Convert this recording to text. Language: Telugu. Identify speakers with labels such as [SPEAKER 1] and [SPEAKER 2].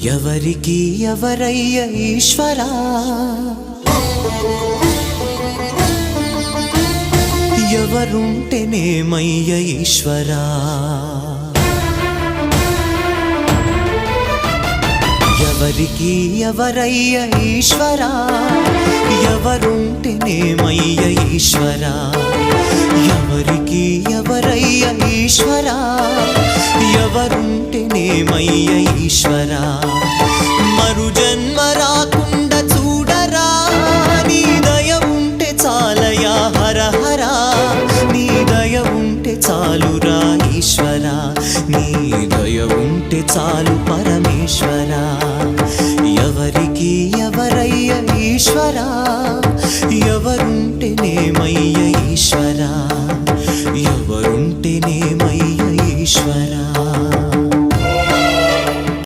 [SPEAKER 1] ఎవరికి ఎవరయ్య ఈశ్వరా, ఎవరుంటేనేమయ్య ఈశ్వరా. ఎవరికి ఎవరయ్య ఈశ్వరా, ఎవరుంటేనేమయ్య ఈశ్వరా. ఎవరికి ఎవరయ్య ఈశ్వరా, ఎవరుంటేనేమయ్య ఈశ్వరా. మరు జన్మ రాకుండా చూడరా, నీ దయ ఉంటే చాలయా హర హరా. నీ దయ ఉంటే చాలురా ఈశ్వరా, నీ దయ ఉంటే చాలు పరమేశ్వరా. ఎవరికి ఎవరయ్య ఈశ్వరా, ఎవరుంటేనేమయ్య ఈశ్వరా. ఎవరుంటేనేమయ్య ఈశ్వరా.